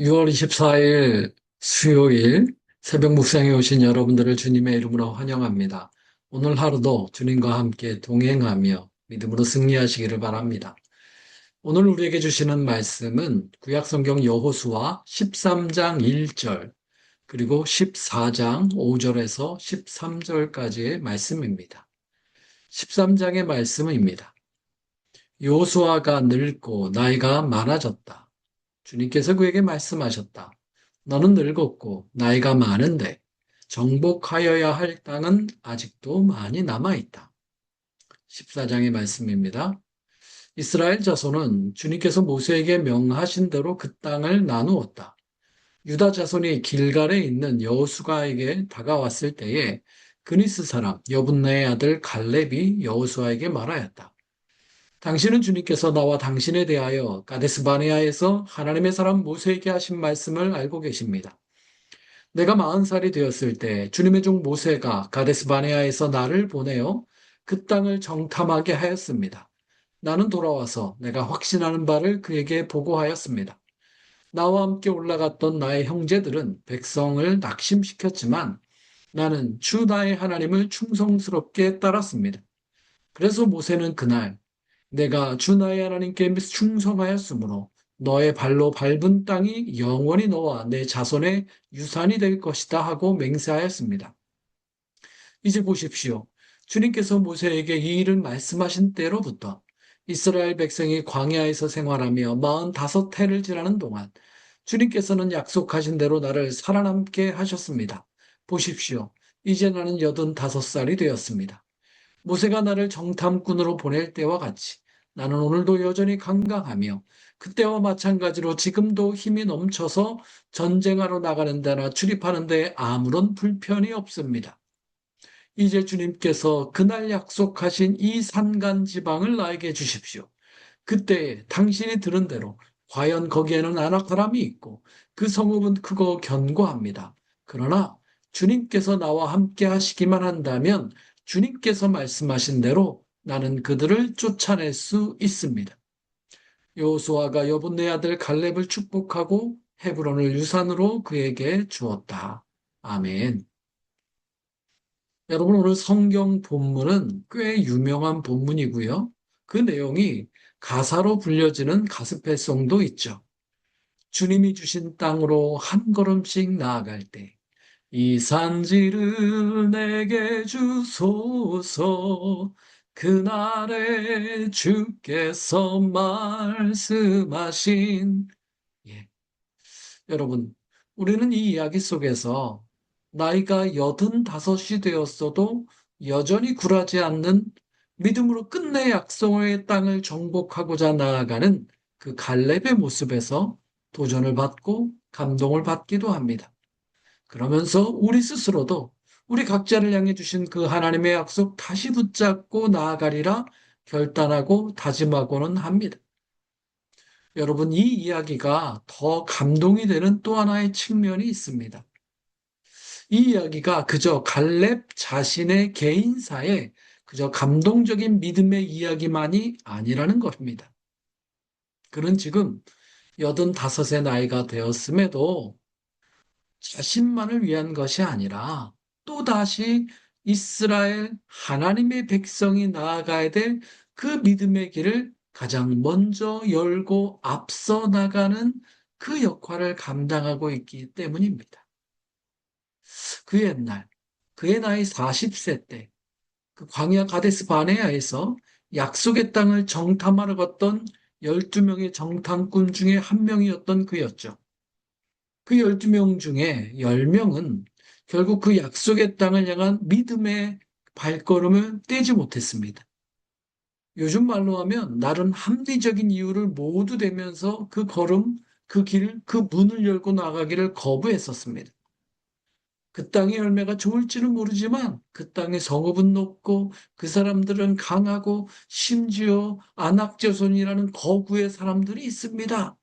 6월 24일 수요일 새벽 묵상에 오신 여러분들을 주님의 이름으로 환영합니다. 오늘 하루도 주님과 함께 동행하며 믿음으로 승리하시기를 바랍니다. 오늘 우리에게 주시는 말씀은 구약성경 여호수아 13장 1절 그리고 14장 5절에서 13절까지의 말씀입니다. 13장의 말씀입니다. 여호수아가 늙고 나이가 많아졌다. 주님께서 그에게 말씀하셨다. 너는 늙었고 나이가 많은데 정복하여야 할 땅은 아직도 많이 남아있다. 14장의 말씀입니다. 이스라엘 자손은 주님께서 모세에게 명하신 대로 그 땅을 나누었다. 유다 자손이 길갈에 있는 여호수아에게 다가왔을 때에 그니스 사람 여분네의 아들 갈렙이 여호수아에게 말하였다. 당신은 주님께서 나와 당신에 대하여 가데스 바네아에서 하나님의 사람 모세에게 하신 말씀을 알고 계십니다. 내가 40살이 되었을 때 주님의 종 모세가 가데스 바네아에서 나를 보내어 그 땅을 정탐하게 하였습니다. 나는 돌아와서 내가 확신하는 바를 그에게 보고하였습니다. 나와 함께 올라갔던 나의 형제들은 백성을 낙심시켰지만 나는 주 나의 하나님을 충성스럽게 따랐습니다. 그래서 모세는 그날 내가 주 나의 하나님께 충성하였으므로 너의 발로 밟은 땅이 영원히 너와 내 자손의 유산이 될 것이다 하고 맹세하였습니다. 이제 보십시오. 주님께서 모세에게 이 일을 말씀하신 때로부터 이스라엘 백성이 광야에서 생활하며 45해를 지나는 동안 주님께서는 약속하신 대로 나를 살아남게 하셨습니다. 보십시오. 이제 나는 85살이 되었습니다. 모세가 나를 정탐꾼으로 보낼 때와 같이 나는 오늘도 여전히 강강하며 그때와 마찬가지로 지금도 힘이 넘쳐서 전쟁하러 나가는 데나 출입하는 데 아무런 불편이 없습니다. 이제 주님께서 그날 약속하신 이 산간 지방을 나에게 주십시오. 그때 당신이 들은 대로 과연 거기에는 아낙사람이 있고 그 성읍은 크고 견고합니다. 그러나 주님께서 나와 함께 하시기만 한다면 주님께서 말씀하신 대로 나는 그들을 쫓아낼 수 있습니다. 여호수아가 여분네 아들 갈렙을 축복하고 헤브론을 유산으로 그에게 주었다. 아멘. 여러분, 오늘 성경 본문은 꽤 유명한 본문이고요. 그 내용이 가사로 불려지는 가스펠송도 있죠. 주님이 주신 땅으로 한 걸음씩 나아갈 때, 이 산지를 내게 주소서, 그날에 주께서 말씀하신, 예. 여러분, 우리는 이 이야기 속에서 나이가 85이 되었어도 여전히 굴하지 않는 믿음으로 끝내 약속의 땅을 정복하고자 나아가는 그 갈렙의 모습에서 도전을 받고 감동을 받기도 합니다. 그러면서 우리 스스로도 우리 각자를 향해 주신 그 하나님의 약속 다시 붙잡고 나아가리라 결단하고 다짐하고는 합니다. 여러분, 이 이야기가 더 감동이 되는 또 하나의 측면이 있습니다. 이 이야기가 그저 갈렙 자신의 개인사의 그저 감동적인 믿음의 이야기만이 아니라는 것입니다. 그는 지금 85의 나이가 되었음에도 자신만을 위한 것이 아니라 또다시 이스라엘 하나님의 백성이 나아가야 될 그 믿음의 길을 가장 먼저 열고 앞서 나가는 그 역할을 감당하고 있기 때문입니다. 그 옛날, 그의 나이 40세 때, 그 광야 가데스 바네아에서 약속의 땅을 정탐하러 갔던 12명의 정탐꾼 중에 한 명이었던 그였죠. 그 12명 중에 10명은 결국 그 약속의 땅을 향한 믿음의 발걸음을 떼지 못했습니다. 요즘 말로 하면 나름 합리적인 이유를 모두 대면서 그 걸음, 그 길, 그 문을 열고 나가기를 거부했었습니다. 그 땅의 열매가 좋을지는 모르지만 그 땅의 성읍은 높고 그 사람들은 강하고 심지어 안악자손이라는 거구의 사람들이 있습니다.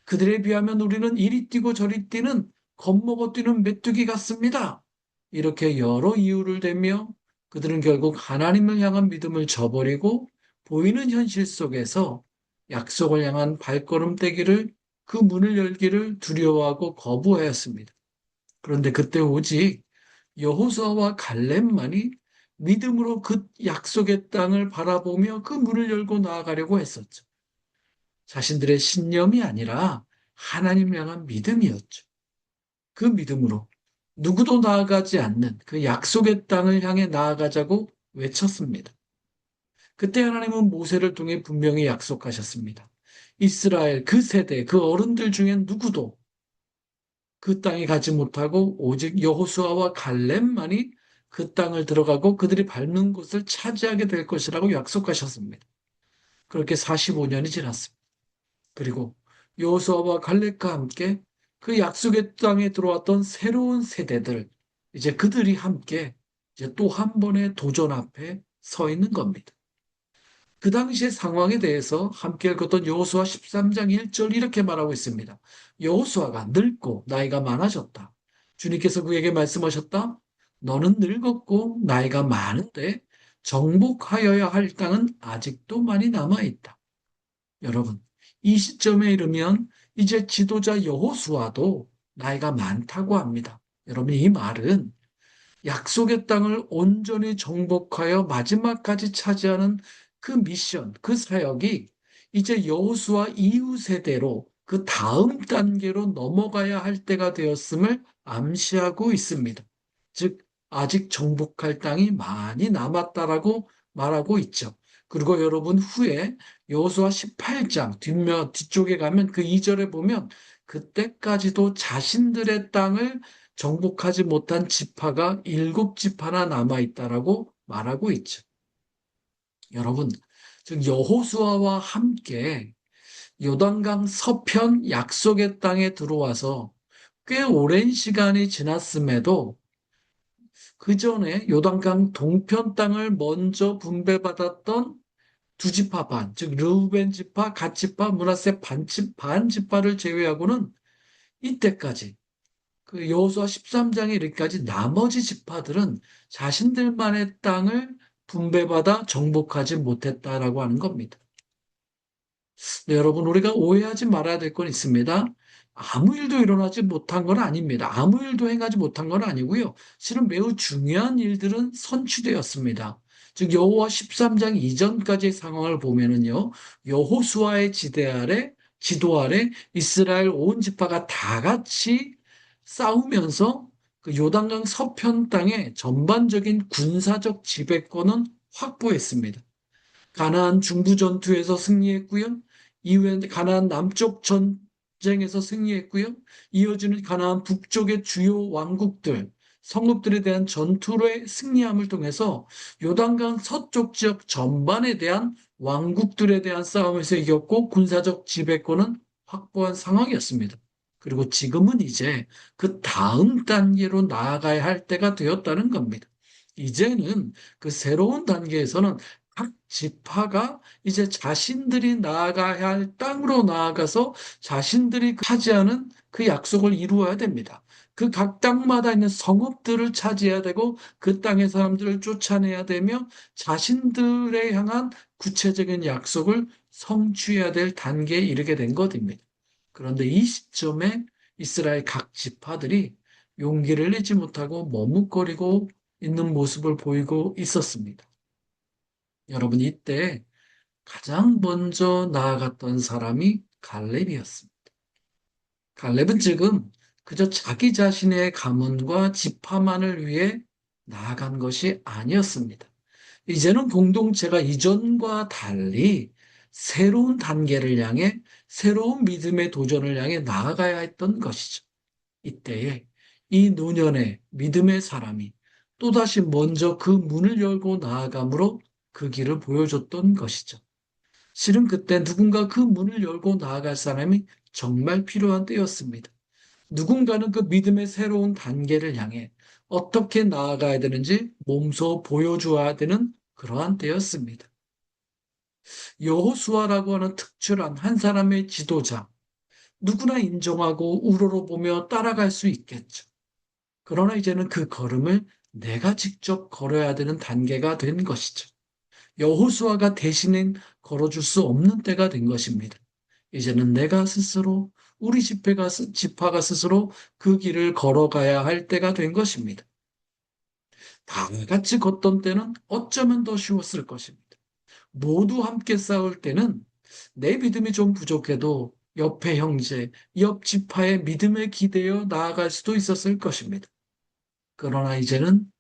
그들에 비하면 우리는 이리 뛰고 저리 뛰는 겁먹어 뛰는 메뚜기 같습니다. 이렇게 여러 이유를 대며 그들은 결국 하나님을 향한 믿음을 저버리고 보이는 현실 속에서 약속을 향한 발걸음 떼기를 그 문을 열기를 두려워하고 거부하였습니다. 그런데 그때 오직 여호수아와 갈렙만이 믿음으로 그 약속의 땅을 바라보며 그 문을 열고 나아가려고 했었죠. 자신들의 신념이 아니라 하나님 향한 믿음이었죠. 그 믿음으로 누구도 나아가지 않는 그 약속의 땅을 향해 나아가자고 외쳤습니다. 그때 하나님은 모세를 통해 분명히 약속하셨습니다. 이스라엘 그 세대, 그 어른들 중엔 누구도 그 땅에 가지 못하고 오직 여호수아와 갈렙만이 그 땅을 들어가고 그들이 밟는 곳을 차지하게 될 것이라고 약속하셨습니다. 그렇게 45년이 지났습니다. 그리고 여호수아와 갈렙과 함께 그 약속의 땅에 들어왔던 새로운 세대들, 이제 그들이 함께 이제 또 한 번의 도전 앞에 서 있는 겁니다. 그 당시의 상황에 대해서 함께 읽었던 여호수아 13장 1절 이렇게 말하고 있습니다. 여호수아가 늙고 나이가 많아졌다. 주님께서 그에게 말씀하셨다. 너는 늙었고 나이가 많은데 정복하여야 할 땅은 아직도 많이 남아 있다. 여러분, 이 시점에 이르면 이제 지도자 여호수아도 나이가 많다고 합니다. 여러분, 이 말은 약속의 땅을 온전히 정복하여 마지막까지 차지하는 그 미션, 그 사역이 이제 여호수아 이후 세대로 그 다음 단계로 넘어가야 할 때가 되었음을 암시하고 있습니다. 즉, 아직 정복할 땅이 많이 남았다라고 말하고 있죠. 그리고 여러분 후에 여호수아 18장 뒤쪽에 가면 그 2절에 보면 그때까지도 자신들의 땅을 정복하지 못한 지파가 7지파나 남아 있다라고 말하고 있죠. 여러분, 즉 여호수아와 함께 요단강 서편 약속의 땅에 들어와서 꽤 오랜 시간이 지났음에도 그 전에 요단강 동편 땅을 먼저 분배받았던 두 지파 반, 즉 르우벤 지파, 갓 지파, 므낫세 반 지파를 제외하고는 이때까지 그 여호수아 13장에 이르기까지 나머지 지파들은 자신들만의 땅을 분배받아 정복하지 못했다라고 하는 겁니다. 네, 여러분, 우리가 오해하지 말아야 될 건 있습니다. 아무 일도 일어나지 못한 건 아닙니다. 아무 일도 행하지 못한 건 아니고요. 실은 매우 중요한 일들은 선취되었습니다. 즉 여호와 13장 이전까지의 상황을 보면은요. 여호수아의 지도 아래 이스라엘 온 지파가 다 같이 싸우면서 그 요단강 서편 땅의 전반적인 군사적 지배권은 확보했습니다. 가나안 중부 전투에서 승리했고요. 이후에 가나안 남쪽 전쟁에서 승리했고요. 이어지는 가나안 북쪽의 주요 왕국들, 성읍들에 대한 전투의 승리함을 통해서 요단강 서쪽 지역 전반에 대한 왕국들에 대한 싸움에서 이겼고 군사적 지배권은 확보한 상황이었습니다. 그리고 지금은 이제 그 다음 단계로 나아가야 할 때가 되었다는 겁니다. 이제는 그 새로운 단계에서는 각 지파가 이제 자신들이 나아가야 할 땅으로 나아가서 자신들이 차지하는 그 약속을 이루어야 됩니다. 그 각 땅마다 있는 성읍들을 차지해야 되고 그 땅의 사람들을 쫓아내야 되며 자신들에 향한 구체적인 약속을 성취해야 될 단계에 이르게 된 것입니다. 그런데 이 시점에 이스라엘 각 지파들이 용기를 내지 못하고 머뭇거리고 있는 모습을 보이고 있었습니다. 여러분, 이때 가장 먼저 나아갔던 사람이 갈렙이었습니다. 갈렙은 지금 그저 자기 자신의 가문과 지파만을 위해 나아간 것이 아니었습니다. 이제는 공동체가 이전과 달리 새로운 단계를 향해 새로운 믿음의 도전을 향해 나아가야 했던 것이죠. 이때에 이 노년의 믿음의 사람이 또다시 먼저 그 문을 열고 나아감으로 그 길을 보여줬던 것이죠. 실은 그때 누군가 그 문을 열고 나아갈 사람이 정말 필요한 때였습니다. 누군가는 그 믿음의 새로운 단계를 향해 어떻게 나아가야 되는지 몸소 보여주어야 되는 그러한 때였습니다. 여호수아라고 하는 특출한 한 사람의 지도자, 누구나 인정하고 우러러보며 따라갈 수 있겠죠. 그러나 이제는 그 걸음을 내가 직접 걸어야 되는 단계가 된 것이죠. 여호수아가 대신에 걸어줄 수 없는 때가 된 것입니다. 이제는 내가 스스로 우리 지파가 스스로 그 길을 걸어가야 할 때가 된 것입니다. 다 같이 걷던 때는 어쩌면 더 쉬웠을 것입니다. 모두 함께 싸울 때는 내 믿음이 좀 부족해도 옆의 형제, 옆 지파의 믿음에 기대어 나아갈 수도 있었을 것입니다. 그러나 이제는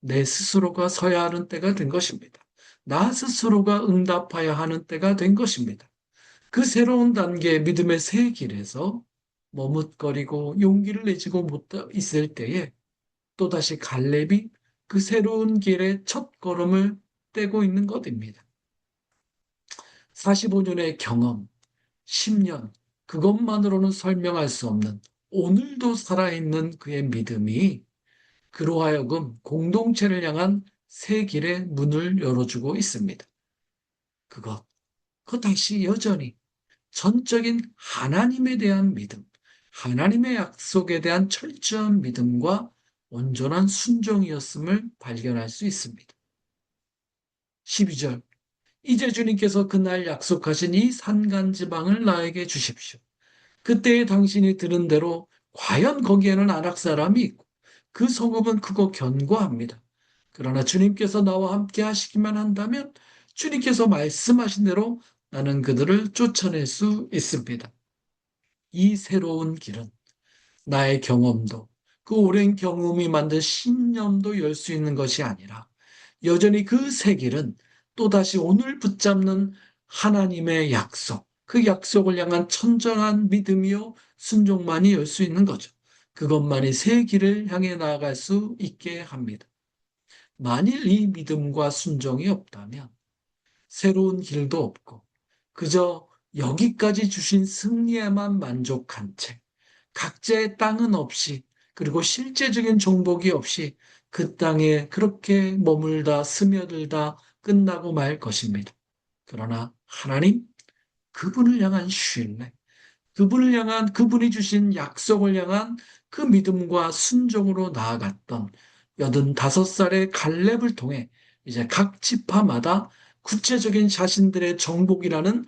내 스스로가 서야 하는 때가 된 것입니다. 나 스스로가 응답해야 하는 때가 된 것입니다. 그 새로운 단계의 믿음의 새 길에서 머뭇거리고 용기를 내지고 못 있을 때에 또다시 갈렙이 그 새로운 길의 첫 걸음을 떼고 있는 것입니다. 45년의 경험, 10년, 그것만으로는 설명할 수 없는 오늘도 살아있는 그의 믿음이 그로 하여금 공동체를 향한 새 길의 문을 열어주고 있습니다. 그것 다시 여전히 전적인 하나님에 대한 믿음, 하나님의 약속에 대한 철저한 믿음과 온전한 순종이었음을 발견할 수 있습니다. 12절. 이제 주님께서 그날 약속하신 이 산간지방을 나에게 주십시오. 그때에 당신이 들은 대로 과연 거기에는 아낙 사람이 있고 그 성읍은 크고 견고합니다. 그러나 주님께서 나와 함께 하시기만 한다면 주님께서 말씀하신 대로 나는 그들을 쫓아낼 수 있습니다. 이 새로운 길은 나의 경험도 그 오랜 경험이 만든 신념도 열 수 있는 것이 아니라 여전히 그 새 길은 또다시 오늘 붙잡는 하나님의 약속, 그 약속을 향한 천정한 믿음이요 순종만이 열 수 있는 거죠. 그것만이 새 길을 향해 나아갈 수 있게 합니다. 만일 이 믿음과 순종이 없다면 새로운 길도 없고 그저 여기까지 주신 승리에만 만족한 채 각자의 땅은 없이 그리고 실제적인 정복이 없이 그 땅에 그렇게 머물다 스며들다 끝나고 말 것입니다. 그러나 하나님, 그분을 향한 신뢰, 그분을 향한 그분이 주신 약속을 향한 그 믿음과 순종으로 나아갔던 85살의 갈렙을 통해 이제 각 지파마다 구체적인 자신들의 정복이라는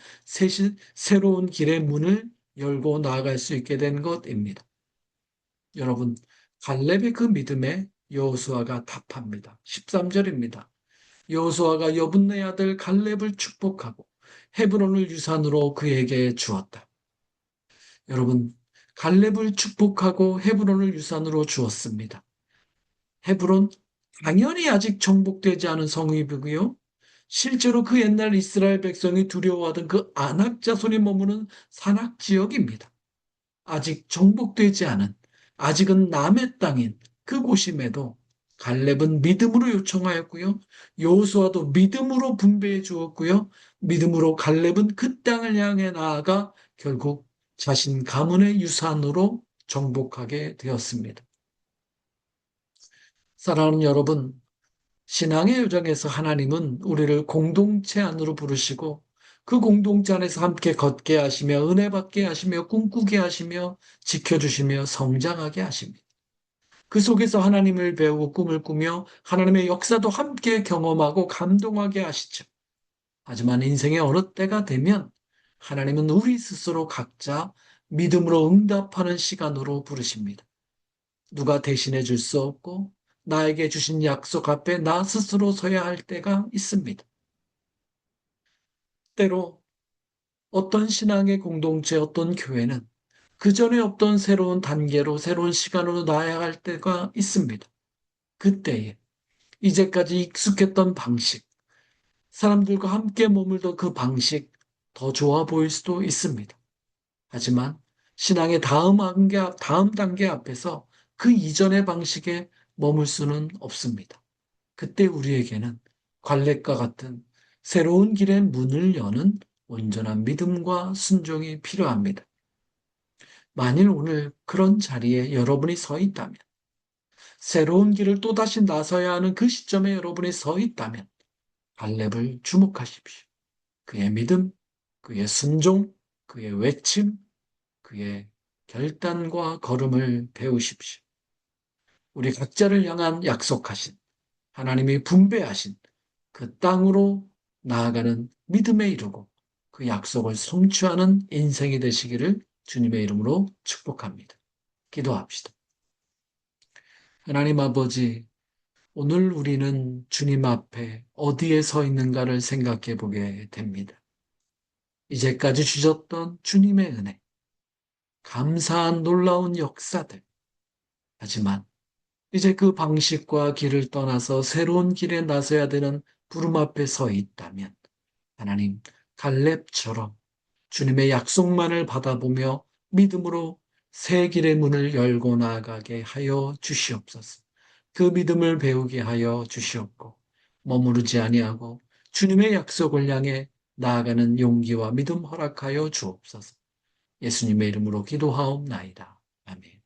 새로운 길의 문을 열고 나아갈 수 있게 된 것입니다. 여러분, 갈렙의 그 믿음에 여호수아가 답합니다. 13절입니다. 여호수아가 여분네 아들 갈렙을 축복하고 헤브론을 유산으로 그에게 주었다. 여러분, 갈렙을 축복하고 헤브론을 유산으로 주었습니다. 헤브론, 당연히 아직 정복되지 않은 성읍이고요. 실제로 그 옛날 이스라엘 백성이 두려워하던 그 아낙 자손이 머무는 산악 지역입니다. 아직 정복되지 않은, 아직은 남의 땅인 그곳임에도 갈렙은 믿음으로 요청하였고요. 여호수아도 믿음으로 분배해 주었고요. 믿음으로 갈렙은 그 땅을 향해 나아가 결국 자신 가문의 유산으로 정복하게 되었습니다. 사랑하는 여러분, 신앙의 여정에서 하나님은 우리를 공동체 안으로 부르시고 그 공동체 안에서 함께 걷게 하시며 은혜 받게 하시며 꿈꾸게 하시며 지켜주시며 성장하게 하십니다. 그 속에서 하나님을 배우고 꿈을 꾸며 하나님의 역사도 함께 경험하고 감동하게 하시죠. 하지만 인생의 어느 때가 되면 하나님은 우리 스스로 각자 믿음으로 응답하는 시간으로 부르십니다. 누가 대신해 줄 수 없고 나에게 주신 약속 앞에 나 스스로 서야 할 때가 있습니다. 때로 어떤 신앙의 공동체, 어떤 교회는 그 전에 없던 새로운 단계로, 새로운 시간으로 나아야 할 때가 있습니다. 그때에 이제까지 익숙했던 방식, 사람들과 함께 머물던 그 방식, 더 좋아 보일 수도 있습니다. 하지만 신앙의 다음 단계 앞에서 그 이전의 방식에 머물 수는 없습니다. 그때 우리에게는 관례과 같은 새로운 길의 문을 여는 온전한 믿음과 순종이 필요합니다. 만일 오늘 그런 자리에 여러분이 서 있다면, 새로운 길을 또다시 나서야 하는 그 시점에 여러분이 서 있다면, 갈렙을 주목하십시오. 그의 믿음, 그의 순종, 그의 외침, 그의 결단과 걸음을 배우십시오. 우리 각자를 향한 약속하신 하나님이 분배하신 그 땅으로 나아가는 믿음에 이르고 그 약속을 성취하는 인생이 되시기를 주님의 이름으로 축복합니다. 기도합시다. 하나님 아버지, 오늘 우리는 주님 앞에 어디에 서 있는가를 생각해 보게 됩니다. 이제까지 주셨던 주님의 은혜, 감사한 놀라운 역사들. 하지만 이제 그 방식과 길을 떠나서 새로운 길에 나서야 되는 부름 앞에 서 있다면 하나님, 갈렙처럼 주님의 약속만을 받아보며 믿음으로 새 길의 문을 열고 나아가게 하여 주시옵소서. 그 믿음을 배우게 하여 주시옵고 머무르지 아니하고 주님의 약속을 향해 나아가는 용기와 믿음 허락하여 주옵소서. 예수님의 이름으로 기도하옵나이다. 아멘.